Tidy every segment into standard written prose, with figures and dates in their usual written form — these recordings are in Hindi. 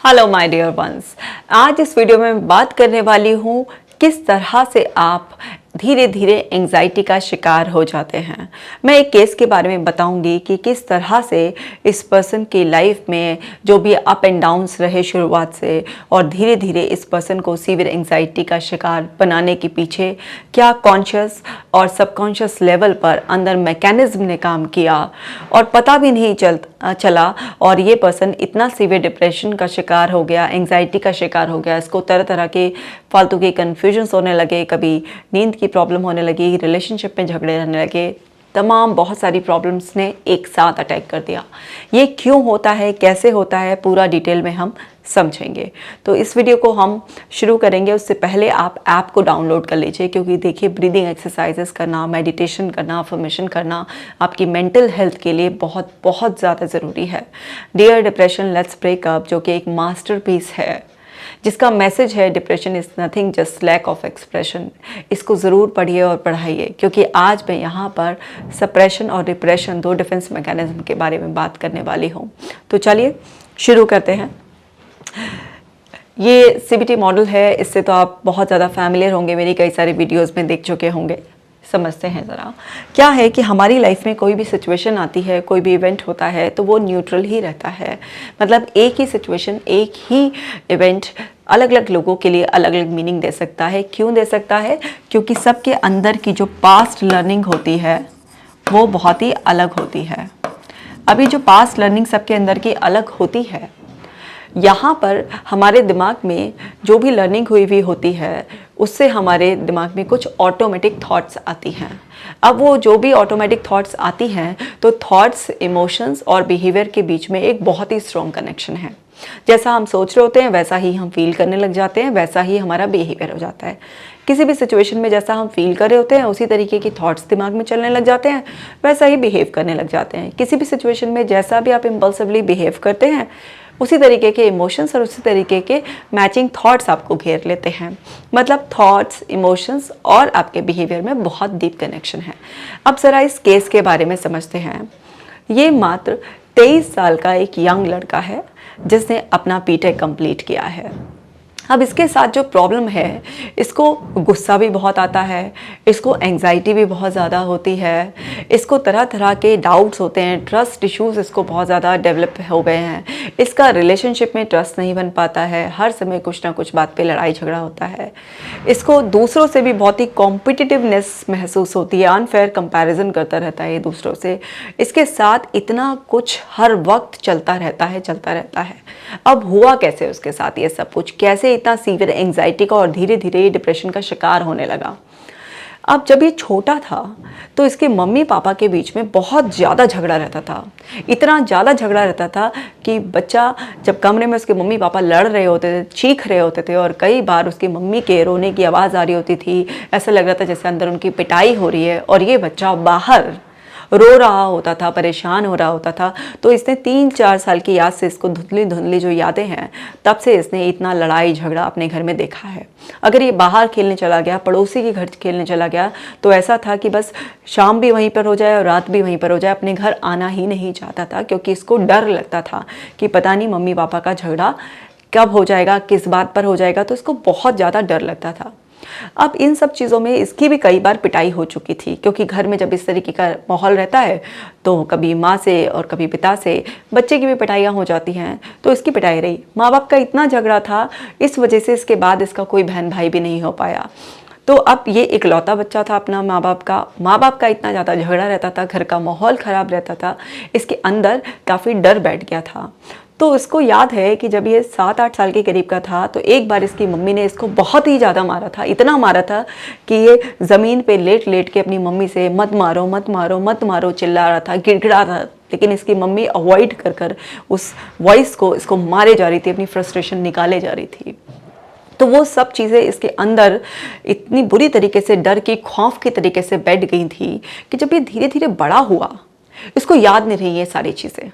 Hello my dear ones. आज इस वीडियो में बात करने वाली हूँ किस तरह से आप धीरे धीरे एंजाइटी का शिकार हो जाते हैं। मैं एक केस के बारे में बताऊंगी कि किस तरह से इस पर्सन की लाइफ में जो भी अप एंड डाउन्स रहे शुरुआत से और धीरे धीरे इस पर्सन को सीवियर एंजाइटी का शिकार बनाने के पीछे क्या कॉन्शियस और सबकॉन्शियस लेवल पर अंदर मैकेनिज्म ने काम किया और पता भी नहीं चला और ये पर्सन इतना सीवियर डिप्रेशन का शिकार हो गया, एंजाइटी का शिकार हो गया। इसको तरह तरह के फालतू के कन्फ्यूजन्स होने लगे, कभी नींद की प्रॉब्लम होने लगी, रिलेशनशिप में झगड़े रहने लगे, तमाम बहुत सारी प्रॉब्लम्स ने एक साथ अटैक कर दिया। ये क्यों होता है, कैसे होता है, पूरा डिटेल में हम समझेंगे। तो इस वीडियो को हम शुरू करेंगे उससे पहले आप ऐप को डाउनलोड कर लीजिए, क्योंकि देखिए ब्रीदिंग एक्सरसाइजेस करना, मेडिटेशन करना, अफर्मेशन करना आपकी मेंटल हेल्थ के लिए बहुत बहुत ज़्यादा ज़रूरी है। Dear depression let's break up, जो कि एक मास्टरपीस है जिसका मैसेज है depression is nothing just lack of expression. इसको ज़रूर पढ़िए और पढ़ाइए, क्योंकि आज मैं यहाँ पर सप्रेशन और डिप्रेशन दो डिफेंस मैकेनिज्म के बारे में बात करने वाली हूँ। तो चलिए शुरू करते हैं। ये सीबीटी मॉडल है, इससे तो आप बहुत ज़्यादा फैमिलियर होंगे, मेरी कई सारी वीडियोज़ में देख चुके होंगे। समझते हैं ज़रा क्या है कि हमारी लाइफ में कोई भी सिचुएशन आती है, कोई भी इवेंट होता है तो वो न्यूट्रल ही रहता है। मतलब एक ही सिचुएशन, एक ही इवेंट अलग अलग लोगों के लिए अलग अलग मीनिंग दे सकता है। क्यों दे सकता है? क्योंकि सबके अंदर की जो पास्ट लर्निंग होती है वो बहुत ही अलग होती है। अभी जो पास्ट लर्निंग सबके अंदर की अलग होती है, यहाँ पर हमारे दिमाग में जो भी लर्निंग हुई हुई होती है उससे हमारे दिमाग में कुछ ऑटोमेटिक थॉट्स आती हैं। अब वो जो भी ऑटोमेटिक थॉट्स आती हैं तो थॉट्स, इमोशंस और बिहेवियर के बीच में एक बहुत ही स्ट्रॉन्ग कनेक्शन है। जैसा हम सोच रहे होते हैं वैसा ही हम फील करने लग जाते हैं, वैसा ही हमारा बिहेवियर हो जाता है। किसी भी सिचुएशन में जैसा हम फील कर रहे होते हैं उसी तरीके की थॉट्स दिमाग में चलने लग जाते हैं, वैसा ही बिहेव करने लग जाते हैं। किसी भी सिचुएशन में जैसा भी आप इम्पल्सिवली बिहेव करते हैं उसी तरीके के इमोशंस और उसी तरीके के मैचिंग थॉट्स आपको घेर लेते हैं। मतलब थॉट्स, इमोशंस और आपके बिहेवियर में बहुत डीप कनेक्शन है। अब ज़रा इस केस के बारे में समझते हैं। ये मात्र 23 साल का एक यंग लड़का है जिसने अपना बीटेक कंप्लीट किया है। अब इसके साथ जो प्रॉब्लम है, इसको गुस्सा भी बहुत आता है, इसको एंजाइटी भी बहुत ज़्यादा होती है, इसको तरह तरह के डाउट्स होते हैं, ट्रस्ट इश्यूज इसको बहुत ज़्यादा डेवलप हो गए हैं, इसका रिलेशनशिप में ट्रस्ट नहीं बन पाता है, हर समय कुछ ना कुछ बात पे लड़ाई झगड़ा होता है, इसको दूसरों से भी बहुत ही कॉम्पिटिटिवनेस महसूस होती है, अनफेयर कंपैरिजन करता रहता है ये दूसरों से। इसके साथ इतना कुछ हर वक्त चलता रहता है। अब हुआ कैसे उसके साथ ये सब कुछ, कैसे इतना सीवियर एंजाइटी का और धीरे धीरे डिप्रेशन का शिकार होने लगा? अब जब ये छोटा था तो इसके मम्मी पापा के बीच में बहुत ज़्यादा झगड़ा रहता था। इतना ज़्यादा झगड़ा रहता था कि बच्चा जब कमरे में उसके मम्मी पापा लड़ रहे होते थे, चीख रहे होते थे और कई बार उसकी मम्मी के रोने की आवाज़ आ रही होती थी, ऐसा लग रहा था जैसे अंदर उनकी पिटाई हो रही है और ये बच्चा बाहर रो रहा होता था, परेशान हो रहा होता था। तो इसने 3-4 साल की याद से, इसको धुंधली धुंधली जो यादें हैं, तब से इसने इतना लड़ाई झगड़ा अपने घर में देखा है। अगर ये बाहर खेलने चला गया, पड़ोसी के घर खेलने चला गया, तो ऐसा था कि बस शाम भी वहीं पर हो जाए और रात भी वहीं पर हो जाए, अपने घर आना ही नहीं चाहता था, क्योंकि इसको डर लगता था कि पता नहीं मम्मी पापा का झगड़ा कब हो जाएगा, किस बात पर हो जाएगा। तो इसको बहुत ज़्यादा डर लगता था। अब इन सब चीज़ों में इसकी भी कई बार पिटाई हो चुकी थी, क्योंकि घर में जब इस तरीके का माहौल रहता है तो कभी माँ से और कभी पिता से बच्चे की भी पिटाइयाँ हो जाती हैं। तो इसकी पिटाई रही। माँ बाप का इतना झगड़ा था, इस वजह से इसके बाद इसका कोई बहन भाई भी नहीं हो पाया। तो अब ये इकलौता बच्चा था अपना माँ बाप का इतना ज़्यादा झगड़ा रहता था, घर का माहौल ख़राब रहता था, इसके अंदर काफ़ी डर बैठ गया था। तो उसको याद है कि जब ये 7-8 साल के करीब का था तो एक बार इसकी मम्मी ने इसको बहुत ही ज़्यादा मारा था, इतना मारा था कि ये ज़मीन पे लेट लेट के अपनी मम्मी से मत मारो मत मारो मत मारो चिल्ला रहा था, गिड़गिड़ा रहा था। लेकिन इसकी मम्मी अवॉइड कर कर उस वॉइस को इसको मारे जा रही थी, अपनी फ्रस्ट्रेशन निकाले जा रही थी। तो वो सब चीज़ें इसके अंदर इतनी बुरी तरीके से, डर की, खौफ की तरीके से बैठ गई थी कि जब ये धीरे धीरे बड़ा हुआ, इसको याद नहीं रही ये सारी चीज़ें।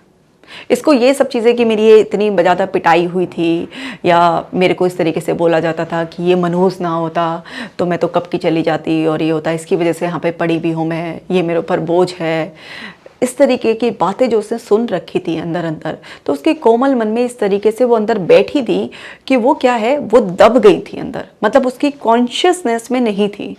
इसको ये सब चीज़ें कि मेरी ये इतनी ज़्यादा पिटाई हुई थी या मेरे को इस तरीके से बोला जाता था कि ये मनहूस ना होता तो मैं तो कब की चली जाती और ये होता, इसकी वजह से यहाँ पे पड़ी भी हूँ मैं, ये मेरे ऊपर बोझ है, इस तरीके की बातें जो उसने सुन रखी थी अंदर अंदर, तो उसके कोमल मन में इस तरीके से वो अंदर बैठी थी कि वो क्या है, वो दब गई थी अंदर, मतलब उसकी कॉन्शियसनेस में नहीं थी।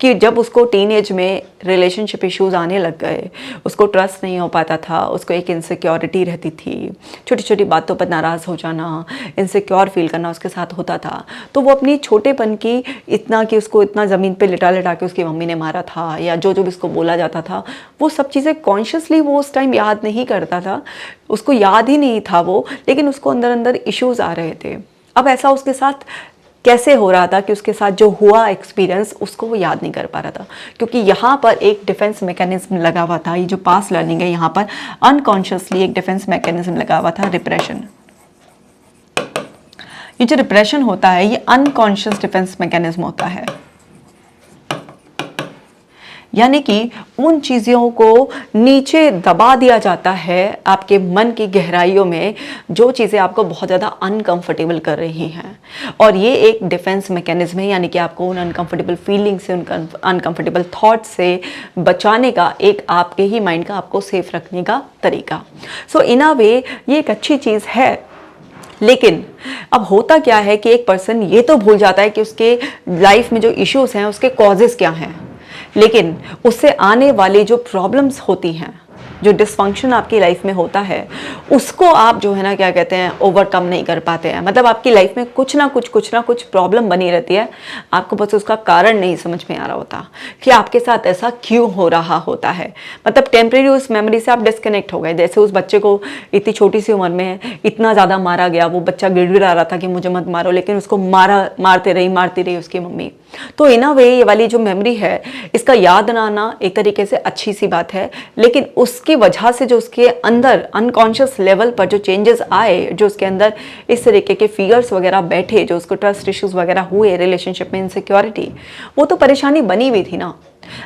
कि जब उसको टीनेज में रिलेशनशिप इश्यूज आने लग गए, उसको ट्रस्ट नहीं हो पाता था, उसको एक इनसिक्योरिटी रहती थी, छोटी छोटी बातों पर नाराज़ हो जाना, इनसिक्योर फील करना उसके साथ होता था। तो वो अपनी छोटेपन की इतना कि उसको इतना ज़मीन पे लिटा लिटा के उसकी मम्मी ने मारा था, या जो जो भी उसको बोला जाता था, वो सब चीज़ें कॉन्शियसली वो उस टाइम याद नहीं करता था, उसको याद ही नहीं था वो, लेकिन उसको अंदर अंदर इश्यूज आ रहे थे। अब ऐसा उसके साथ कैसे हो रहा था कि उसके साथ जो हुआ एक्सपीरियंस उसको वो याद नहीं कर पा रहा था, क्योंकि यहाँ पर एक डिफेंस मैकेनिज्म लगा हुआ था। ये जो पास्ट लर्निंग है, यहाँ पर अनकॉन्शियसली एक डिफेंस मैकेनिज्म लगा हुआ था, रिप्रेशन। ये जो रिप्रेशन होता है ये अनकॉन्शियस डिफेंस मैकेनिज्म होता है, यानी कि उन चीज़ों को नीचे दबा दिया जाता है आपके मन की गहराइयों में, जो चीज़ें आपको बहुत ज़्यादा अनकंफर्टेबल कर रही हैं। और ये एक डिफेंस मैकेनिज्म है, यानी कि आपको उन अनकंफर्टेबल फीलिंग से, उन अनकंफर्टेबल थॉट से बचाने का एक आपके ही माइंड का आपको सेफ रखने का तरीका। सो इन अ वे ये एक अच्छी चीज़ है। लेकिन अब होता क्या है कि एक पर्सन ये तो भूल जाता है कि उसके लाइफ में जो इश्यूज हैं उसके कॉजेज़ क्या हैं, लेकिन उससे आने वाली जो प्रॉब्लम्स होती हैं, जो डिसफंक्शन आपकी लाइफ में होता है, उसको आप जो है ना क्या कहते हैं, ओवरकम नहीं कर पाते हैं। मतलब आपकी लाइफ में कुछ ना कुछ प्रॉब्लम बनी रहती है, आपको बस उसका कारण नहीं समझ में आ रहा होता कि आपके साथ ऐसा क्यों हो रहा होता है। मतलब टेम्परेरी उस मेमोरी से आप डिस्कनेक्ट हो गए। जैसे उस बच्चे को इतनी छोटी सी उम्र में इतना ज़्यादा मारा गया, वो बच्चा गिड़गिड़ा रहा था कि मुझे मत मारो, लेकिन उसको मारती रही उसकी मम्मी। तो इन अ वे ये वाली जो मेमोरी है, इसका याद ना आना एक तरीके से अच्छी सी बात है, लेकिन उसकी वजह से जो उसके अंदर अनकॉन्शियस लेवल पर जो चेंजेस आए, जो उसके अंदर इस तरीके के फियर्स वगैरह बैठे, जो उसको ट्रस्ट इश्यूज वगैरह हुए, रिलेशनशिप में इनसिक्योरिटी, वो तो परेशानी बनी हुई थी ना।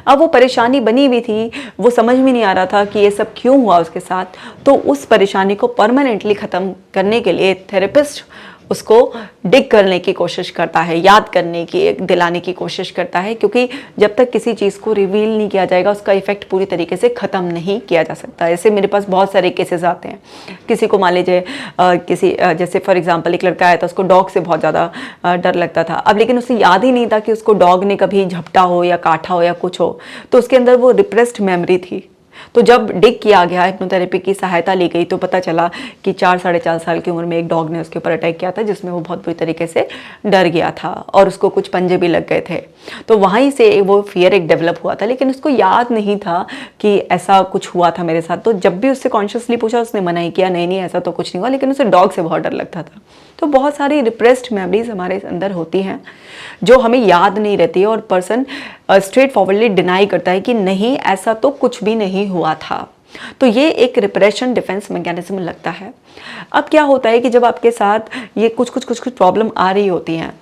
अब वो परेशानी बनी हुई थी, वो समझ में नहीं आ रहा था कि ये सब क्यों हुआ उसके साथ। तो उस परेशानी को परमानेंटली ख़त्म करने के लिए थेरेपिस्ट उसको डिग करने की कोशिश करता है, याद करने की, दिलाने की कोशिश करता है, क्योंकि जब तक किसी चीज़ को रिवील नहीं किया जाएगा उसका इफेक्ट पूरी तरीके से ख़त्म नहीं किया जा सकता। ऐसे मेरे पास बहुत सारे केसेस आते हैं। किसी को मान लीजिए जैसे फॉर एग्जांपल एक लड़का आया था, उसको डॉग से बहुत ज़्यादा डर लगता था। अब लेकिन उसे याद ही नहीं था कि उसको डॉग ने कभी झपटा हो या काटा हो या कुछ हो, तो उसके अंदर वो रिप्रेस्ड मेमोरी थी। तो जब डिग किया गया, हिप्नोथेरेपी की सहायता ली गई, तो पता चला कि 4-4.5 साल की उम्र में एक डॉग ने उसके ऊपर अटैक किया था, जिसमें वो बहुत बुरी तरीके से डर गया था और उसको कुछ पंजे भी लग गए थे। तो वहीं से वो फियर एक डेवलप हुआ था, लेकिन उसको याद नहीं था कि ऐसा कुछ हुआ था मेरे साथ। तो जब भी उससे कॉन्शियसली पूछा, उसने मना ही किया, नहीं नहीं ऐसा तो कुछ नहीं हुआ, लेकिन उसे डॉग से बहुत डर लगता था। तो बहुत सारी रिप्रेस्ड मेमोरीज हमारे अंदर होती हैं जो हमें याद नहीं रहती है, और पर्सन स्ट्रेट फॉरवर्डली डिनाई करता है कि नहीं ऐसा तो कुछ भी नहीं हुआ था। तो ये एक रिप्रेशन डिफेंस मैकेनिज्म लगता है। अब क्या होता है कि जब आपके साथ ये कुछ प्रॉब्लम आ रही होती हैं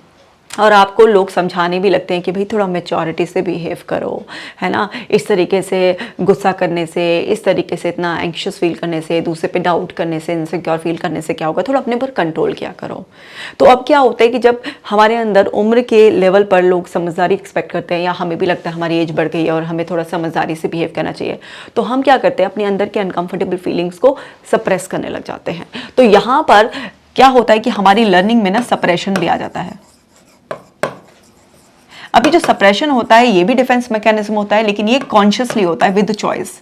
और आपको लोग समझाने भी लगते हैं कि भाई थोड़ा मैच्योरिटी से बिहेव करो, है ना, इस तरीके से गुस्सा करने से, इस तरीके से इतना एंग्शियस फील करने से, दूसरे पे डाउट करने से, इनसिक्योर फील करने से क्या होगा, थोड़ा अपने पर कंट्रोल किया करो। तो अब क्या होता है कि जब हमारे अंदर उम्र के लेवल पर लोग समझदारी एक्सपेक्ट करते हैं, या हमें भी लगता है हमारी एज बढ़ गई है और हमें थोड़ा समझदारी से बिहेव करना चाहिए, तो हम क्या करते हैं, अपने अंदर के अनकंफर्टेबल फीलिंग्स को सप्रेस करने लग जाते हैं। तो यहाँ पर क्या होता है कि हमारी लर्निंग में ना सप्रेशन भी आ जाता है। अभी जो सप्रेशन होता है ये भी डिफेंस मैकेनिज्म होता है, लेकिन ये कॉन्शियसली होता है विद चॉइस।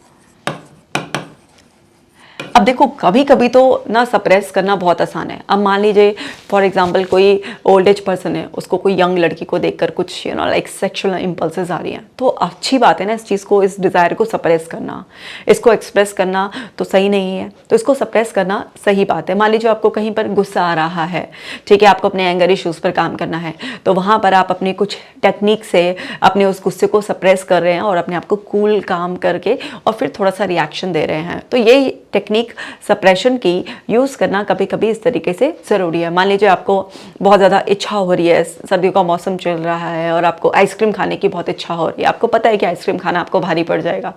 अब देखो कभी कभी तो ना सप्रेस करना बहुत आसान है। अब मान लीजिए फॉर एग्जांपल कोई ओल्ड एज पर्सन है, उसको कोई यंग लड़की को देखकर कुछ लाइक सेक्सुअल इंपल्सेस आ रही हैं, तो अच्छी बात है ना इस चीज़ को, इस डिज़ायर को सप्रेस करना, इसको एक्सप्रेस करना तो सही नहीं है, तो इसको सप्रेस करना सही बात है। मान लीजिए आपको कहीं पर गुस्सा आ रहा है, ठीक है, आपको अपने एंगर इश्यूज़ पर काम करना है, तो वहाँ पर आप अपने कुछ टेक्निक से अपने उस गुस्से को सप्रेस कर रहे हैं और अपने आप को कूल काम करके और फिर थोड़ा सा रिएक्शन दे रहे हैं। तो ये टेक्निक सप्रेशन की यूज़ करना कभी कभी इस तरीके से ज़रूरी है। मान लीजिए आपको बहुत ज़्यादा इच्छा हो रही है, सर्दियों का मौसम चल रहा है और आपको आइसक्रीम खाने की बहुत इच्छा हो रही है, आपको पता है कि आइसक्रीम खाना आपको भारी पड़ जाएगा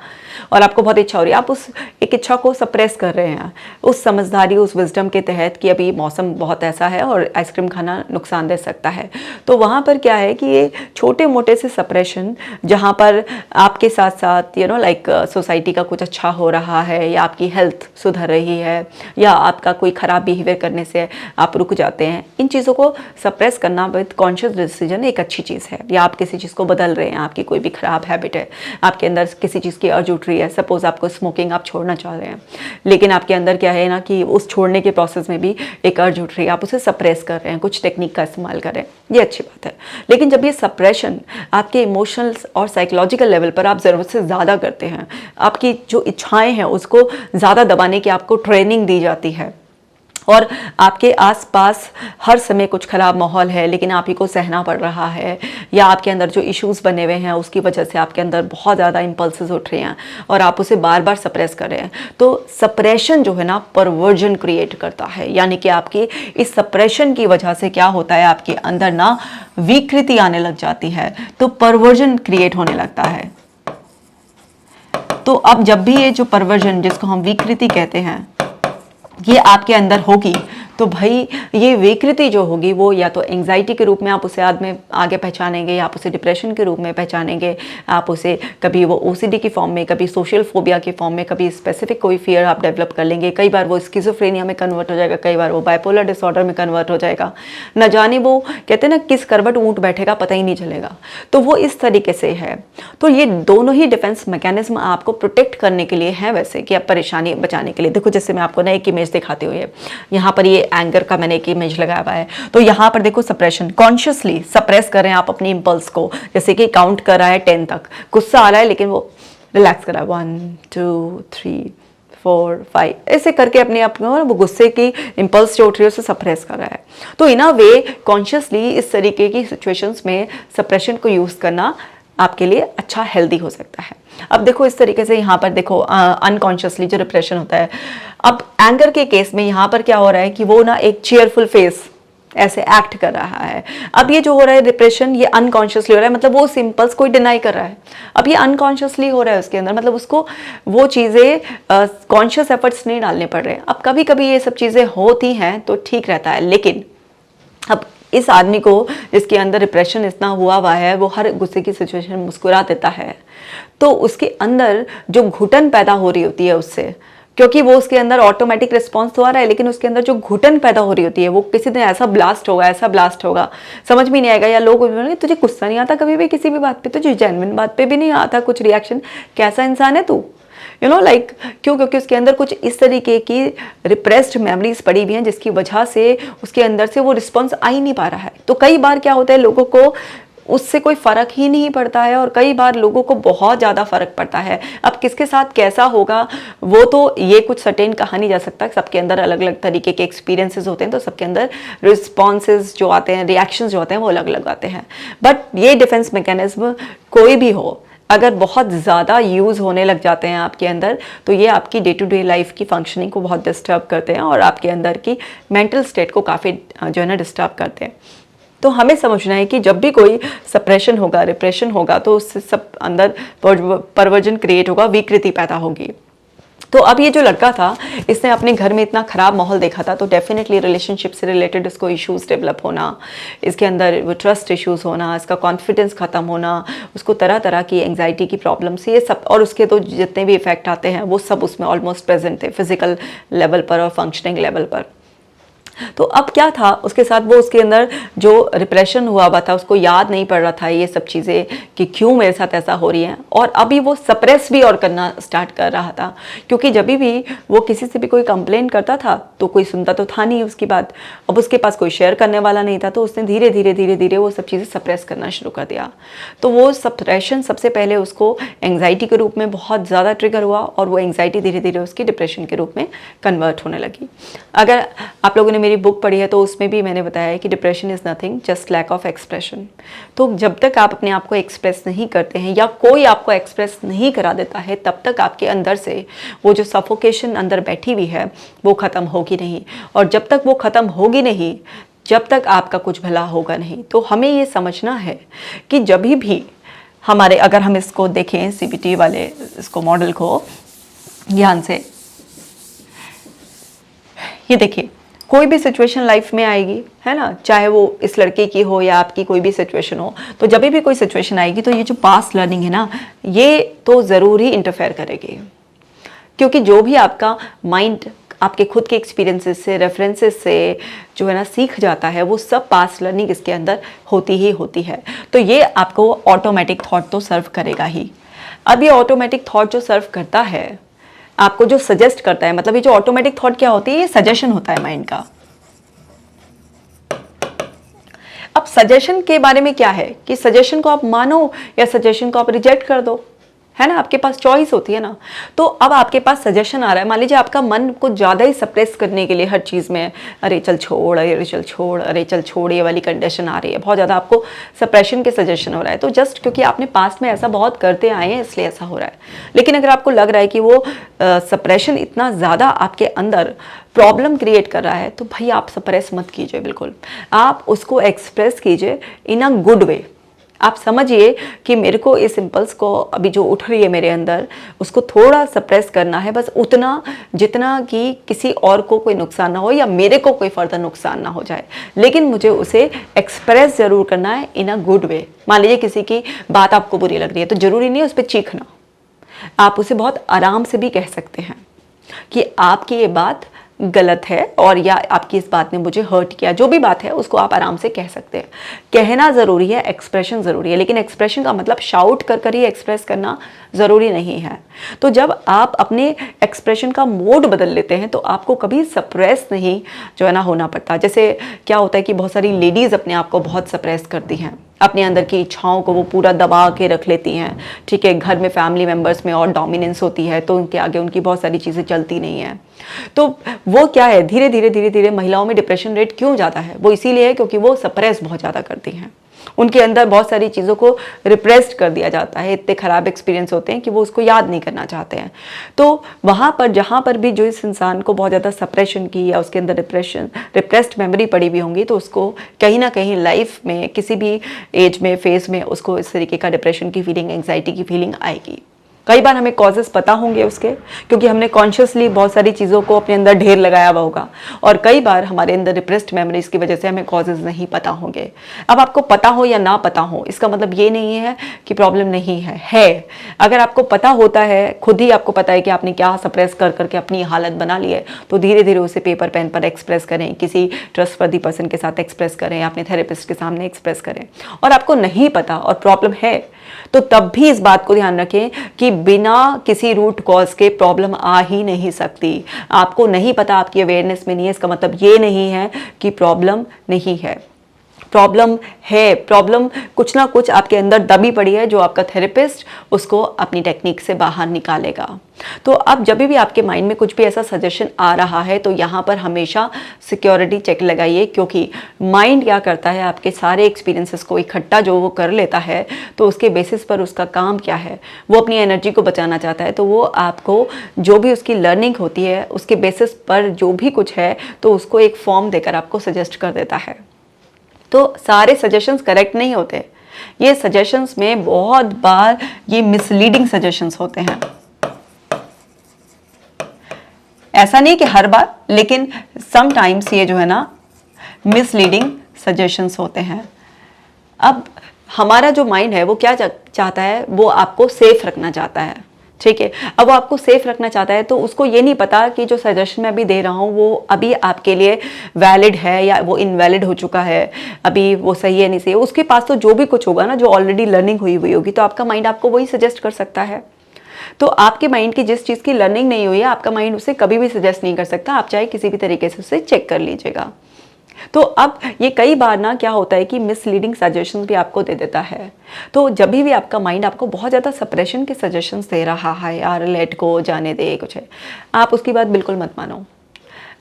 और आपको बहुत इच्छा हो रही है, आप उस एक इच्छा को सप्रेस कर रहे हैं उस समझदारी, उस विजडम के तहत कि अभी मौसम बहुत ऐसा है और आइसक्रीम खाना नुकसान दे सकता है। तो वहाँ पर क्या है कि ये छोटे मोटे से सप्रेशन, जहाँ पर आपके साथ साथ लाइक सोसाइटी का कुछ अच्छा हो रहा है या आपकी हेल्थ सुधर रही है या आपका कोई ख़राब बिहेवियर करने से आप रुक जाते हैं, इन चीज़ों को सप्रेस करना विद कॉन्शियस डिसीजन एक अच्छी चीज़ है। या आप किसी चीज़ को बदल रहे हैं, आपकी कोई भी ख़राब हैबिट है, आपके अंदर किसी चीज़ की अर्ज उठ रही है, सपोज़ आपको स्मोकिंग आप छोड़ना चाह रहे हैं, लेकिन आपके अंदर क्या है ना कि उस छोड़ने के प्रोसेस में भी एक अर्ज उठ रही है, आप उसे सप्रेस कर रहे हैं, कुछ टेक्निक का इस्तेमाल कर रहे हैं, ये अच्छी बात है। लेकिन जब ये सप्रेशन आपके इमोशनल और साइकोलॉजिकल लेवल पर आप ज़रूरत से ज़्यादा करते हैं, आपकी जो इच्छाएं हैं उसको ज़्यादा दबाने की आपको ट्रेनिंग दी जाती है और आपके आसपास हर समय कुछ ख़राब माहौल है लेकिन आप ही को सहना पड़ रहा है, या आपके अंदर जो इश्यूज़ बने हुए हैं उसकी वजह से आपके अंदर बहुत ज़्यादा इम्पल्सेस उठ रहे हैं और आप उसे बार बार सप्रेस कर रहे हैं, तो सप्रेशन जो है ना परवर्जन क्रिएट करता है। यानी कि आपकी इस सप्रेशन की वजह से क्या होता है, आपके अंदर ना विकृति आने लग जाती है, तो परवर्जन क्रिएट होने लगता है। तो अब जब भी ये जो परवर्जन, जिसको हम विकृति कहते हैं, ये आपके अंदर होगी, तो भाई ये विकृति जो होगी वो या तो एंग्जाइटी के रूप में आप उसे आगे पहचानेंगे, या आप उसे डिप्रेशन के रूप में पहचानेंगे, आप उसे कभी वो ओसीडी की फॉर्म में, कभी सोशल फोबिया की फॉर्म में, कभी स्पेसिफिक कोई फियर आप डेवलप कर लेंगे, कई बार वो स्किज़ोफ्रेनिया में कन्वर्ट हो जाएगा, कई बार वो बाइपोलर डिसऑर्डर में कन्वर्ट हो जाएगा, न जाने वो कहते हैं ना किस करवट ऊँट बैठेगा पता ही नहीं चलेगा। तो वो इस तरीके से है। तो ये दोनों ही डिफेंस मैकेनिज्म आपको प्रोटेक्ट करने के लिए हैं वैसे, कि आप परेशानी बचाने के लिए। देखो जैसे मैं आपको ना एक इमेज दिखाती हूँ, यहाँ पर ये एंगर का मैंने एक इमेज लगाया हुआ है, तो यहाँ पर देखो सप्रेशन, कॉन्शियसली सप्रेस कर रहे हैं आप अपनी इंपल्स को, जैसे कि काउंट कर रहा है 10 तक, गुस्सा आ रहा है लेकिन वो रिलैक्स कर रहा है 1 2 3 4 5, ऐसे करके अपने आप को वो गुस्से की इंपल्स जो उठ रही है उसे सप्रेस कर रहा है। तो इन अ वे कॉन्शियसली इस तरीके की सिचुएशंस में सप्रेशन को यूज़ करना आपके लिए अच्छा हेल्दी हो सकता है। अब देखो इस तरीके से यहाँ पर देखो अनकॉन्शियसली जो डिप्रेशन होता है, अब एंगर के केस में यहाँ पर क्या हो रहा है कि वो ना एक चीयरफुल फेस ऐसे एक्ट कर रहा है। अब ये जो हो रहा है डिप्रेशन, ये अनकॉन्शियसली हो रहा है, मतलब वो सिंपल्स कोई डिनाई कर रहा है, अब ये अनकॉन्शियसली हो रहा है उसके अंदर, मतलब उसको वो चीज़ें कॉन्शियस एफर्ट्स नहीं डालने पड़ रहे हैं। अब कभी कभी ये सब चीज़ें होती हैं तो ठीक रहता है, लेकिन अब इस आदमी को जिसके अंदर डिप्रेशन इतना हुआ है, वो हर गुस्से की सिचुएशन में मुस्कुरा देता है, तो उसके अंदर जो घुटन पैदा हो रही होती है उससे, क्योंकि वो उसके अंदर ऑटोमेटिक रिस्पॉन्स तो आ रहा है, लेकिन उसके अंदर जो घुटन पैदा हो रही होती है वो किसी दिन ऐसा ब्लास्ट होगा समझ में नहीं आएगा। या लोग बोलेंगे तुझे गुस्सा नहीं आता कभी भी किसी भी बात पे, तुझे जेन्युइन बात पे भी नहीं आता कुछ रिएक्शन, कैसा इंसान है तू, लाइक क्यों? क्योंकि उसके अंदर कुछ इस तरीके की रिप्रेस्ड मेमोरीज पड़ी हुई हैं जिसकी वजह से उसके अंदर से वो रिस्पॉन्स आ ही नहीं पा रहा है। तो कई बार क्या होता है, लोगों को उससे कोई फ़र्क ही नहीं पड़ता है और कई बार लोगों को बहुत ज़्यादा फ़र्क पड़ता है। अब किसके साथ कैसा होगा वो तो ये कुछ सर्टेन कहा नहीं जा सकता, सबके अंदर अलग अलग तरीके के एक्सपीरियंसेस होते हैं, तो सबके अंदर रिस्पॉन्सेज जो आते हैं, रिएक्शंस जो आते हैं वो अलग अलग आते हैं। बट ये डिफेंस मैकेनिज्म कोई भी हो, अगर बहुत ज़्यादा यूज़ होने लग जाते हैं आपके अंदर, तो ये आपकी डे टू डे लाइफ की फंक्शनिंग को बहुत डिस्टर्ब करते हैं और आपके अंदर की मेंटल स्टेट को काफ़ी जो है ना डिस्टर्ब करते हैं। तो हमें समझना है कि जब भी कोई सप्रेशन होगा, रिप्रेशन होगा, तो उससे सब अंदर परवर्जन क्रिएट होगा, विकृति पैदा होगी। तो अब ये जो लड़का था, इसने अपने घर में इतना ख़राब माहौल देखा था, तो डेफिनेटली रिलेशनशिप से रिलेटेड इसको इश्यूज़ डेवलप होना, इसके अंदर वो ट्रस्ट इश्यूज़ होना, इसका कॉन्फिडेंस ख़त्म होना, उसको तरह तरह की एंग्जाइटी की प्रॉब्लम्स, ये सब, और उसके तो जितने भी इफ़ेक्ट आते हैं वो सब उसमें ऑलमोस्ट प्रेजेंट थे, फिजिकल लेवल पर और फंक्शनिंग लेवल पर। तो अब क्या था उसके साथ, वो उसके अंदर जो रिप्रेशन हुआ था उसको याद नहीं पड़ रहा था ये सब चीज़ें कि क्यों मेरे साथ ऐसा हो रही है, और अभी वो सप्रेस भी और करना स्टार्ट कर रहा था, क्योंकि जब भी वो किसी से भी कोई कंप्लेंट करता था तो कोई सुनता तो था नहीं उसकी बात, अब उसके पास कोई शेयर करने वाला नहीं था, तो उसने धीरे धीरे वो सब चीज़ें सप्रेस करना शुरू कर दिया। तो वो सप्रेशन सबसे पहले उसको एंग्जाइटी के रूप में बहुत ज़्यादा ट्रिगर हुआ और वो एंग्जाइटी धीरे धीरे उसकी डिप्रेशन के रूप में कन्वर्ट होने लगी। अगर आप लोगों ने मेरी बुक पढ़ी है तो उसमें भी मैंने बताया है कि depression is nothing just lack of expression. तो जब तक आप अपने आप को एक्सप्रेस नहीं करते हैं या कोई आपको एक्सप्रेस नहीं करा देता है, तब तक आपके अंदर से वो जो सफोकेशन अंदर बैठी हुई है वो ख़त्म होगी नहीं। और जब तक वो ख़त्म होगी नहीं, जब तक आपका कुछ भला होगा नहीं। तो हमें ये समझना है कि जब भी हमारे, अगर हम इसको देखें CBT वाले इसको मॉडल को ध्यान से, ये देखिए कोई भी सिचुएशन लाइफ में आएगी, है ना, चाहे वो इस लड़के की हो या आपकी कोई भी सिचुएशन हो, तो जब भी कोई सिचुएशन आएगी तो ये जो पास्ट लर्निंग है ना, ये तो ज़रूर ही इंटरफेयर करेगी। क्योंकि जो भी आपका माइंड आपके खुद के एक्सपीरियंसेस से, रेफरेंसेस से जो है ना सीख जाता है, वो सब पास्ट लर्निंग इसके अंदर होती ही होती है। तो ये आपको ऑटोमेटिक थॉट तो सर्व करेगा ही। अब ये ऑटोमेटिक थॉट जो सर्व करता है, आपको जो सजेस्ट करता है, मतलब ये जो ऑटोमेटिक थॉट क्या होती है, ये सजेशन होता है माइंड का। अब सजेशन के बारे में क्या है कि सजेशन को आप मानो या सजेशन को आप रिजेक्ट कर दो, है ना, आपके पास चॉइस होती है ना। तो अब आपके पास सजेशन आ रहा है, मान लीजिए आपका मन कुछ ज़्यादा ही सप्रेस करने के लिए हर चीज़ में, अरे चल छोड़, अरे चल छोड़, अरे चल छोड़, ये वाली कंडीशन आ रही है, बहुत ज़्यादा आपको सप्रेशन के सजेशन हो रहा है। तो जस्ट क्योंकि आपने पास्ट में ऐसा बहुत करते आए हैं इसलिए ऐसा हो रहा है। लेकिन अगर आपको लग रहा है कि वो सप्रेशन इतना ज़्यादा आपके अंदर प्रॉब्लम क्रिएट कर रहा है, तो भाई आप सप्रेस मत कीजिए, बिल्कुल आप उसको एक्सप्रेस कीजिए इन अ गुड वे। आप समझिए कि मेरे को इस इम्पल्स को अभी जो उठ रही है मेरे अंदर, उसको थोड़ा सप्रेस करना है, बस उतना जितना कि किसी और को कोई नुकसान ना हो या मेरे को कोई फर्दर नुकसान ना हो जाए, लेकिन मुझे उसे एक्सप्रेस ज़रूर करना है इन अ गुड वे। मान लीजिए किसी की बात आपको बुरी लग रही है, तो ज़रूरी नहीं है उस पर चीखना, आप उसे बहुत आराम से भी कह सकते हैं कि आपकी ये बात गलत है और या आपकी इस बात ने मुझे हर्ट किया, जो भी बात है उसको आप आराम से कह सकते हैं। कहना ज़रूरी है, एक्सप्रेशन ज़रूरी है, लेकिन एक्सप्रेशन का मतलब शाउट कर कर ही एक्सप्रेस करना ज़रूरी नहीं है। तो जब आप अपने एक्सप्रेशन का मोड बदल लेते हैं तो आपको कभी सप्रेस नहीं जो है ना होना पड़ता। जैसे क्या होता है कि बहुत सारी लेडीज़ अपने आप को बहुत सप्रेस करती हैं, अपने अंदर की इच्छाओं को वो पूरा दबा के रख लेती हैं, ठीक है, घर में फैमिली मेम्बर्स में और डोमिनेंस होती है तो उनके आगे उनकी बहुत सारी चीज़ें चलती नहीं हैं। तो वो क्या है, धीरे धीरे महिलाओं में डिप्रेशन रेट क्यों ज़्यादा है, वो इसीलिए है क्योंकि वो सप्रेस बहुत ज़्यादा करती हैं, उनके अंदर बहुत सारी चीज़ों को रिप्रेस्ड कर दिया जाता है, इतने ख़राब एक्सपीरियंस होते हैं कि वो उसको याद नहीं करना चाहते हैं। तो वहाँ पर जहाँ पर भी जो इस इंसान को बहुत ज़्यादा सप्रेशन की या उसके अंदर रिप्रेस्ड मेमोरी पड़ी हुई होंगी, तो उसको कहीं ना कहीं लाइफ में किसी भी एज में, फेज में उसको इस तरीके का डिप्रेशन की फीलिंग, एंग्जाइटी की फीलिंग आएगी। कई बार हमें कॉजेज़ पता होंगे उसके, क्योंकि हमने कॉन्शियसली बहुत सारी चीज़ों को अपने अंदर ढेर लगाया हुआ होगा, और कई बार हमारे अंदर रिप्रेस्ड मेमोरीज की वजह से हमें कॉजेज़ नहीं पता होंगे। अब आपको पता हो या ना पता हो, इसका मतलब ये नहीं है कि प्रॉब्लम नहीं है। अगर आपको पता होता है, खुद ही आपको पता है कि आपने क्या सप्रेस कर करके अपनी हालत बना ली है, तो धीरे धीरे उसे पेपर पेन पर एक्सप्रेस करें, किसी ट्रस्टवर्दी पर्सन के साथ एक्सप्रेस करें, अपने थेरेपिस्ट के सामने एक्सप्रेस करें। और आपको नहीं पता और प्रॉब्लम है, तो तब भी इस बात को ध्यान रखें कि बिना किसी रूट कॉज के प्रॉब्लम आ ही नहीं सकती। आपको नहीं पता, आपकी अवेयरनेस में नहीं है, इसका मतलब ये नहीं है कि प्रॉब्लम नहीं है। प्रॉब्लम है, प्रॉब्लम कुछ ना कुछ आपके अंदर दबी पड़ी है, जो आपका थेरेपिस्ट उसको अपनी टेक्निक से बाहर निकालेगा। तो अब जब भी आपके माइंड में कुछ भी ऐसा सजेशन आ रहा है, तो यहाँ पर हमेशा सिक्योरिटी चेक लगाइए, क्योंकि माइंड क्या करता है, आपके सारे एक्सपीरियंसेस को इकट्ठा जो वो कर लेता है, तो उसके बेसिस पर उसका काम क्या है, वो अपनी एनर्जी को बचाना चाहता है। तो वो आपको जो भी उसकी लर्निंग होती है, उसके बेसिस पर जो भी कुछ है, तो उसको एक फॉर्म देकर आपको सजेस्ट कर देता है। तो सारे सजेशंस करेक्ट नहीं होते, ये सजेशंस में बहुत बार ये मिसलीडिंग सजेशंस होते हैं। ऐसा नहीं कि हर बार, लेकिन समटाइम्स ये जो है ना मिसलीडिंग सजेशंस होते हैं। अब हमारा जो माइंड है वो क्या चाहता है, वो आपको सेफ रखना चाहता है, ठीक है। अब वो आपको सेफ रखना चाहता है, तो उसको ये नहीं पता कि जो सजेशन मैं अभी दे रहा हूँ वो अभी आपके लिए वैलिड है या वो इनवैलिड हो चुका है, अभी वो सही है नहीं सही है। उसके पास तो जो भी कुछ होगा ना, जो ऑलरेडी लर्निंग हुई होगी, तो आपका माइंड आपको वही सजेस्ट कर सकता है। तो आपके माइंड की जिस चीज़ की लर्निंग नहीं हुई है, आपका माइंड उसे कभी भी सजेस्ट नहीं कर सकता, आप चाहे किसी भी तरीके से उसे चेक कर लीजिएगा। तो अब ये कई बार ना क्या होता है कि मिसलीडिंग सजेशंस भी आपको दे देता है। तो जब भी आपका माइंड आपको बहुत ज़्यादा सप्रेशन के सजेशंस दे रहा है, यार लेट को जाने दे कुछ है, आप उसकी बात बिल्कुल मत मानो।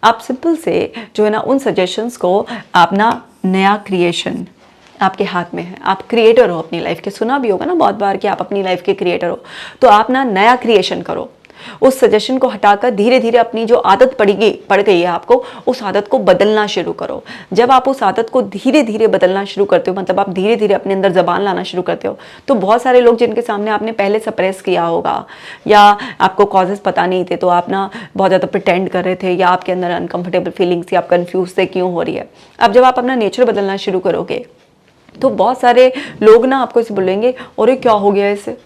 आप सिंपल से जो है ना उन सजेशंस को अपना नया क्रिएशन आपके हाथ में है, आप क्रिएटर हो अपनी लाइफ के। सुना भी होगा ना बहुत बार कि आप अपनी लाइफ के क्रिएटर हो, तो आप ना नया क्रिएशन करो। उस सजेशन को हटाकर धीरे धीरे अपनी जो आदत पड़ गई है आपको, उस आदत को बदलना शुरू करो। जब आप उस आदत को धीरे धीरे बदलना शुरू करते हो, मतलब आप धीरे धीरे अपने अंदर जबान लाना शुरू करते हो, तो बहुत सारे लोग जिनके सामने आपने पहले सप्रेस किया होगा या आपको कॉजेस पता नहीं थे, तो आप ना बहुत ज़्यादा प्रिटेंड कर रहे थे या आपके अंदर अनकंफर्टेबल फीलिंग्स या आप कन्फ्यूज थे क्यों हो रही है, अब जब आप अपना नेचर बदलना शुरू करोगे तो बहुत सारे लोग ना आपको इसे बोलेंगे, अरे क्या हो गया इसे,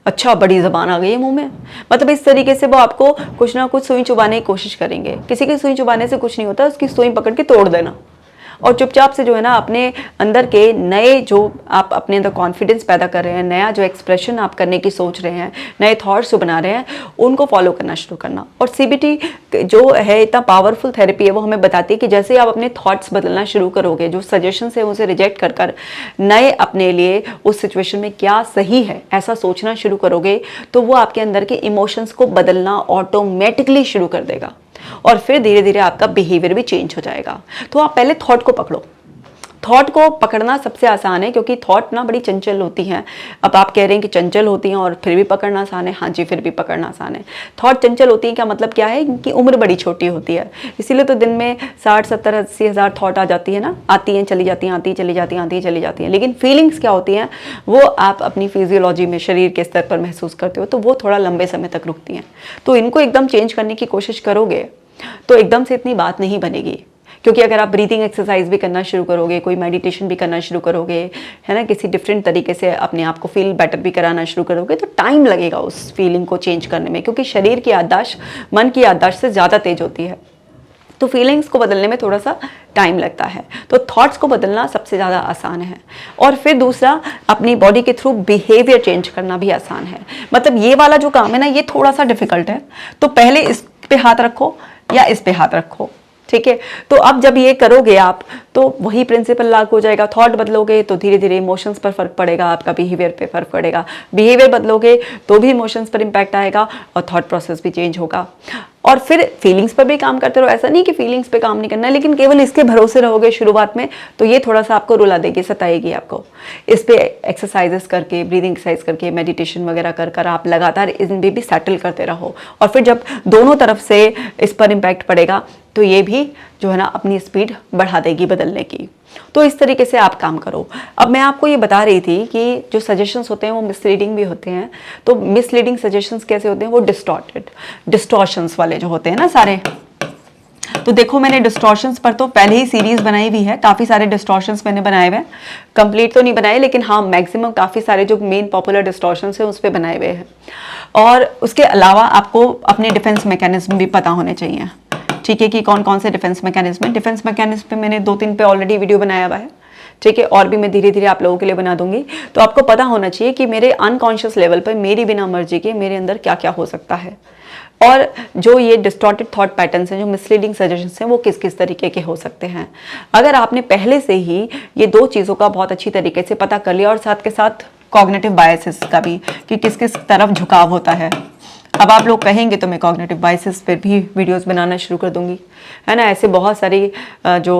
अच्छा बड़ी ज़बान आ गई है मुंह में। मतलब इस तरीके से वो आपको कुछ ना कुछ सुई चुबाने की कोशिश करेंगे। किसी की सुई चुबाने से कुछ नहीं होता, उसकी सुई पकड़ के तोड़ देना और चुपचाप से जो है ना अपने अंदर के नए जो आप अपने अंदर कॉन्फिडेंस पैदा कर रहे हैं, नया जो एक्सप्रेशन आप करने की सोच रहे हैं, नए थॉट्स जो बना रहे हैं, उनको फॉलो करना शुरू करना। और सीबीटी जो है इतना पावरफुल थेरेपी है, वो हमें बताती है कि जैसे आप अपने थॉट्स बदलना शुरू करोगे, जो सजेशन है उसे रिजेक्ट कर कर नए अपने लिए उस सिचुएशन में क्या सही है ऐसा सोचना शुरू करोगे, तो वो आपके अंदर के इमोशंस को बदलना ऑटोमेटिकली शुरू कर देगा और फिर धीरे धीरे आपका बिहेवियर भी चेंज हो जाएगा। तो आप पहले थॉट को पकड़ो। थॉट को पकड़ना सबसे आसान है, क्योंकि थॉट ना बड़ी चंचल होती हैं। अब आप कह रहे हैं कि चंचल होती हैं और फिर भी पकड़ना आसान है। हाँ जी, फिर भी पकड़ना आसान है। थॉट चंचल होती है क्या मतलब क्या है कि उम्र बड़ी छोटी होती है, इसीलिए तो दिन में 60, 70, 80 हज़ार थॉट आ जाती है ना, आती हैं चली जाती हैं, आती चली जाती हैं, आती चली जाती हैं। लेकिन फीलिंग्स क्या होती हैं, वो आप अपनी फिजियोलॉजी में शरीर के स्तर पर महसूस करते हो, तो वो थोड़ा लंबे समय तक रुकती हैं। तो इनको एकदम चेंज करने की कोशिश करोगे तो एकदम से इतनी बात नहीं बनेगी, क्योंकि अगर आप ब्रीथिंग एक्सरसाइज भी करना शुरू करोगे, कोई मेडिटेशन भी करना शुरू करोगे, है ना, किसी डिफरेंट तरीके से अपने आप को फील बेटर भी कराना शुरू करोगे, तो टाइम लगेगा उस फीलिंग को चेंज करने में, क्योंकि शरीर की याददाश्त मन की याददाश्त से ज़्यादा तेज होती है। तो फीलिंग्स को बदलने में थोड़ा सा टाइम लगता है। तो थॉट्स को बदलना सबसे ज़्यादा आसान है। और फिर दूसरा, अपनी बॉडी के थ्रू बिहेवियर चेंज करना भी आसान है। मतलब ये वाला जो काम है ना, ये थोड़ा सा डिफिकल्ट है। तो पहले इस पे हाथ रखो या इस पे हाथ रखो, ठीक है। तो अब जब ये करोगे आप, तो वही प्रिंसिपल लागू हो जाएगा। थॉट बदलोगे तो धीरे धीरे इमोशंस पर फर्क पड़ेगा, आपका बिहेवियर पे फर्क पड़ेगा। बिहेवियर बदलोगे तो भी इमोशंस पर इम्पैक्ट आएगा और थॉट प्रोसेस भी चेंज होगा। और फिर फीलिंग्स पर भी काम करते रहो। ऐसा नहीं कि फीलिंग्स पे काम नहीं करना है, लेकिन केवल इसके भरोसे रहोगे शुरुआत में तो ये थोड़ा सा आपको रुला देगी, सताएगी आपको। इस पे एक्सरसाइजेस करके, ब्रीदिंग एक्सरसाइज करके, मेडिटेशन वगैरह कर कर आप लगातार इनमें भी सेटल करते रहो। और फिर जब दोनों तरफ से इस पर इम्पैक्ट पड़ेगा तो ये भी जो है ना अपनी स्पीड बढ़ा देगी बदलने की। तो इस तरीके से आप काम करो। अब मैं आपको ये बता रही थी कि जो सजेशंस होते हैं वो मिसलीडिंग भी होते हैं। तो मिसलीडिंग सजेशंस कैसे होते हैं, वो डिस्टॉर्शंस वाले जो होते हैं ना सारे। तो देखो, मैंने डिस्टॉर्शंस पर तो पहले ही सीरीज बनाई हुई है, काफ़ी सारे डिस्टॉर्शंस मैंने बनाए हुए हैं। कंप्लीट तो नहीं बनाए, लेकिन हाँ मैक्सिमम काफ़ी सारे जो मेन पॉपुलर डिस्टॉर्शंस हैं उस पर बनाए हुए हैं। और उसके अलावा आपको अपने डिफेंस मैकेनिज्म भी पता होने चाहिए, ठीक है, कि कौन कौन से डिफेंस मैकेनिज्म है। डिफेंस मैकेनिज्म पे मैंने 2-3 पे ऑलरेडी वीडियो बनाया हुआ है, ठीक है, और भी मैं धीरे धीरे आप लोगों के लिए बना दूंगी। तो आपको पता होना चाहिए कि मेरे अनकॉन्शियस लेवल पर मेरी बिना मर्जी के मेरे अंदर क्या क्या हो सकता है, और जो ये डिस्टॉर्टेड थॉट पैटर्न्स हैं, जो मिसलीडिंग सजेशंस हैं, वो किस किस तरीके के हो सकते हैं। अगर आपने पहले से ही ये 2 चीज़ों का बहुत अच्छी तरीके से पता कर लिया, और साथ के साथ कॉग्निटिव बायसेस का भी, कि किस किस तरफ झुकाव होता है। अब आप लोग कहेंगे तो मैं कॉग्निटिव बायसेस पर भी वीडियोस बनाना शुरू कर दूंगी, है ना। ऐसे बहुत सारी जो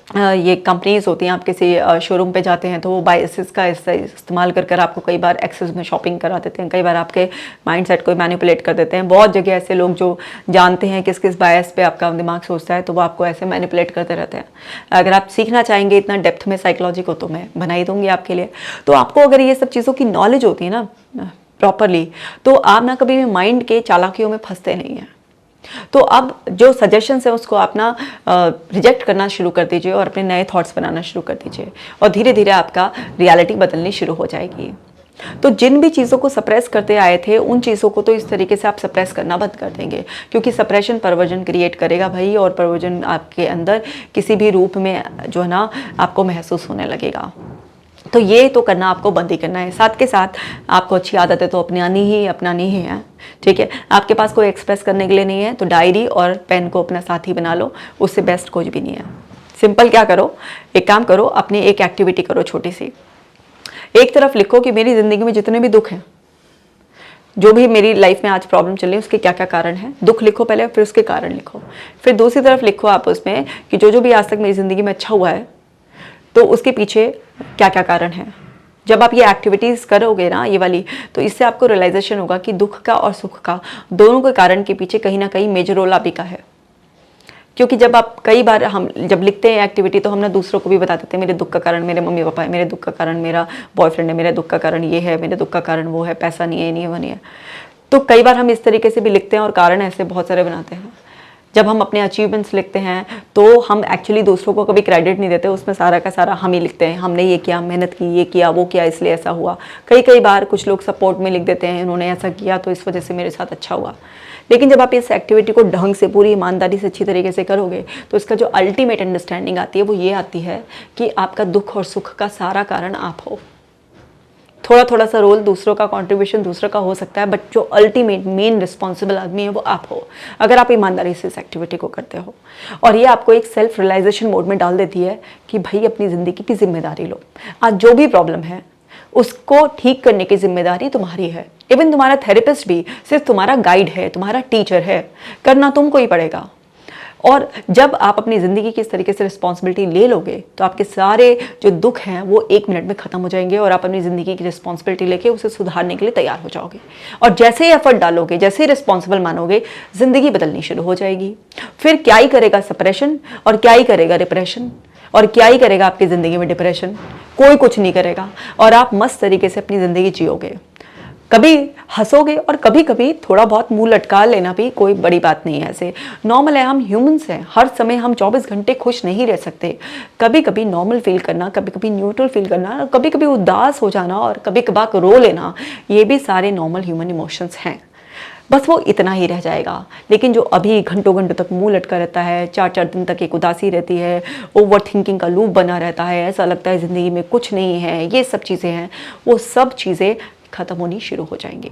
ये कंपनीज होती हैं, आप किसी शोरूम पे जाते हैं तो वो बायसेस का इस्तेमाल कर कर आपको कई बार एक्सेस में शॉपिंग करा देते हैं, कई बार आपके माइंडसेट को मैनिपुलेट कर देते हैं। बहुत जगह ऐसे लोग जो जानते हैं किस किस बायस पे आपका दिमाग सोचता है, तो वो आपको ऐसे मैनिपुलेट करते रहते हैं। अगर आप सीखना चाहेंगे इतना डेप्थ में साइकोलॉजी को, तो मैं बना ही दूंगी आपके लिए। तो आपको अगर ये सब चीज़ों की नॉलेज होती है ना प्रॉपरली, तो आप ना कभी भी माइंड के चालाकियों में फंसते नहीं हैं। तो अब जो सजेशंस है उसको आप ना रिजेक्ट करना शुरू कर दीजिए और अपने नए थॉट्स बनाना शुरू कर दीजिए, और धीरे धीरे आपका रियलिटी बदलनी शुरू हो जाएगी। तो जिन भी चीज़ों को सप्रेस करते आए थे, उन चीज़ों को तो इस तरीके से आप सप्रेस करना बंद कर देंगे, क्योंकि सप्रेशन परवर्जन क्रिएट करेगा भाई, और परवर्जन आपके अंदर किसी भी रूप में जो है ना आपको महसूस होने लगेगा। तो ये तो करना आपको बंद ही करना है। साथ के साथ आपको अच्छी आदत है तो अपनानी ही है, ठीक है। आपके पास कोई एक्सप्रेस करने के लिए नहीं है तो डायरी और पेन को अपना साथी बना लो, उससे बेस्ट कुछ भी नहीं है। सिंपल क्या करो, एक काम करो, अपनी एक एक्टिविटी करो छोटी सी। एक तरफ लिखो कि मेरी ज़िंदगी में जितने भी दुख हैं जो भी मेरी लाइफ में आज प्रॉब्लम चल रही है उसके क्या क्या कारण है, दुख लिखो पहले, फिर उसके कारण लिखो। फिर दूसरी तरफ लिखो आप उसमें कि जो भी आज तक मेरी ज़िंदगी में अच्छा हुआ है तो उसके पीछे क्या क्या कारण है। जब आप ये एक्टिविटीज़ करोगे ना ये वाली, तो इससे आपको रियलाइजेशन होगा कि दुख का और सुख का दोनों के कारण के पीछे कहीं ना कहीं मेजर रोल आप ही का है। क्योंकि जब आप कई बार हम जब लिखते हैं एक्टिविटी तो हम ना दूसरों को भी बता देते हैं मेरे दुख का कारण मेरे मम्मी पापा है, मेरे दुख का कारण मेरा बॉयफ्रेंड है, मेरे दुख का कारण ये है, मेरे दुख का कारण वो है, पैसा नहीं है, ये नहीं है, वो नहीं है। तो कई बार हम इस तरीके से भी लिखते हैं और कारण ऐसे बहुत सारे बनाते हैं। जब हम अपने अचीवमेंट्स लिखते हैं तो हम एक्चुअली दूसरों को कभी क्रेडिट नहीं देते, उसमें सारा का सारा हम ही लिखते हैं, हमने ये किया, मेहनत की, ये किया, वो किया, इसलिए ऐसा हुआ। कई बार कुछ लोग सपोर्ट में लिख देते हैं उन्होंने ऐसा किया तो इस वजह से मेरे साथ अच्छा हुआ। लेकिन जब आप इस एक्टिविटी को ढंग से पूरी ईमानदारी से अच्छी तरीके से करोगे तो इसका जो अल्टीमेट अंडरस्टैंडिंग आती है वो ये आती है कि आपका दुख और सुख का सारा कारण आप हो। थोड़ा थोड़ा सा रोल दूसरों का, कंट्रीब्यूशन दूसरों का हो सकता है, बट जो अल्टीमेट मेन रिस्पॉन्सिबल आदमी है वो आप हो, अगर आप ईमानदारी से इस एक्टिविटी को करते हो। और ये आपको एक सेल्फ रियलाइजेशन मोड में डाल देती है कि भाई अपनी ज़िंदगी की जिम्मेदारी लो। आज जो भी प्रॉब्लम है उसको ठीक करने की जिम्मेदारी तुम्हारी है। इवन तुम्हारा थेरेपिस्ट भी सिर्फ तुम्हारा गाइड है, तुम्हारा टीचर है, करना तुमको ही पड़ेगा। और जब आप अपनी ज़िंदगी की इस तरीके से रिस्पॉन्सिबिलिटी ले लोगे तो आपके सारे जो दुख हैं वो 1 मिनट में ख़त्म हो जाएंगे और आप अपनी ज़िंदगी की रिस्पॉन्सिबिलिटी लेके उसे सुधारने के लिए तैयार हो जाओगे। और जैसे ही एफर्ट डालोगे, जैसे ही रिस्पॉन्सिबल मानोगे, ज़िंदगी बदलनी शुरू हो जाएगी। फिर क्या ही करेगा सप्रेशन, और क्या ही करेगा डिप्रेशन, और क्या ही करेगा आपकी ज़िंदगी में डिप्रेशन, कोई कुछ नहीं करेगा। और आप मस्त तरीके से अपनी ज़िंदगी जियोगे, कभी हंसोगे और कभी कभी थोड़ा बहुत मुंह लटका लेना भी कोई बड़ी बात नहीं है। ऐसे नॉर्मल है, हम ह्यूमंस हैं, हर समय हम 24 घंटे खुश नहीं रह सकते। कभी कभी नॉर्मल फील करना, कभी कभी न्यूट्रल फील करना, कभी कभी उदास हो जाना और कभी कभार रो लेना, ये भी सारे नॉर्मल ह्यूमन इमोशंस हैं। बस वो इतना ही रह जाएगा। लेकिन जो अभी घंटों घंटों तक मुंह लटका रहता है, 4 दिन तक एक उदासी रहती है, ओवर थिंकिंग का लूप बना रहता है, ऐसा लगता है ज़िंदगी में कुछ नहीं है, ये सब चीज़ें हैं, वो सब चीज़ें ख़त्म होनी शुरू हो जाएंगी।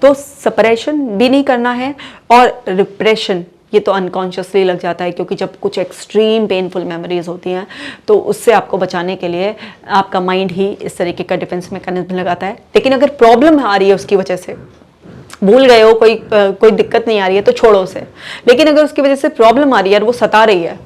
तो सेपरेशन भी नहीं करना है, और रिप्रेशन ये तो अनकॉन्शियसली लग जाता है, क्योंकि जब कुछ एक्सट्रीम पेनफुल मेमोरीज होती हैं तो उससे आपको बचाने के लिए आपका माइंड ही इस तरीके का डिफेंस मैकेनिज्म लगाता है। लेकिन अगर प्रॉब्लम आ रही है उसकी वजह से, भूल गए हो, कोई दिक्कत नहीं आ रही है तो छोड़ो उसे। लेकिन अगर उसकी वजह से प्रॉब्लम आ रही है और वो सता रही है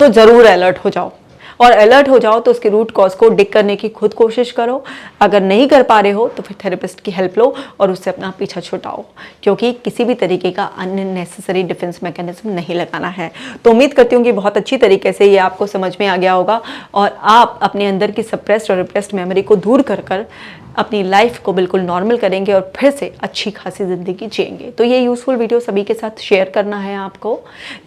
तो ज़रूर अलर्ट हो जाओ। और अलर्ट हो जाओ तो उसके रूट कॉज को डिग करने की खुद कोशिश करो। अगर नहीं कर पा रहे हो तो फिर थेरेपिस्ट की हेल्प लो और उससे अपना पीछा छुटाओ, क्योंकि किसी भी तरीके का अननेसेसरी डिफेंस मैकेनिज्म नहीं लगाना है। तो उम्मीद करती हूँ कि बहुत अच्छी तरीके से ये आपको समझ में आ गया होगा और आप अपने अंदर की सप्रेस्ड और रिप्रेस्ड मेमोरी को दूर कर अपनी लाइफ को बिल्कुल नॉर्मल करेंगे और फिर से अच्छी खासी ज़िंदगी जिएंगे। तो ये यूज़फुल वीडियो सभी के साथ शेयर करना है आपको,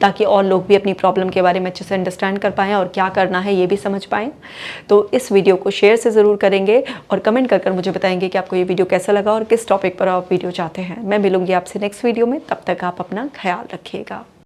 ताकि और लोग भी अपनी प्रॉब्लम के बारे में अच्छे से अंडरस्टैंड कर पाएँ और क्या करना है ये भी समझ पाएँ। तो इस वीडियो को शेयर से ज़रूर करेंगे और कमेंट कर मुझे बताएंगे कि आपको ये वीडियो कैसा लगा और किस टॉपिक पर आप वीडियो चाहते हैं। मैं मिलूंगी आपसे नेक्स्ट वीडियो में, तब तक आप अपना ख्याल रखिएगा।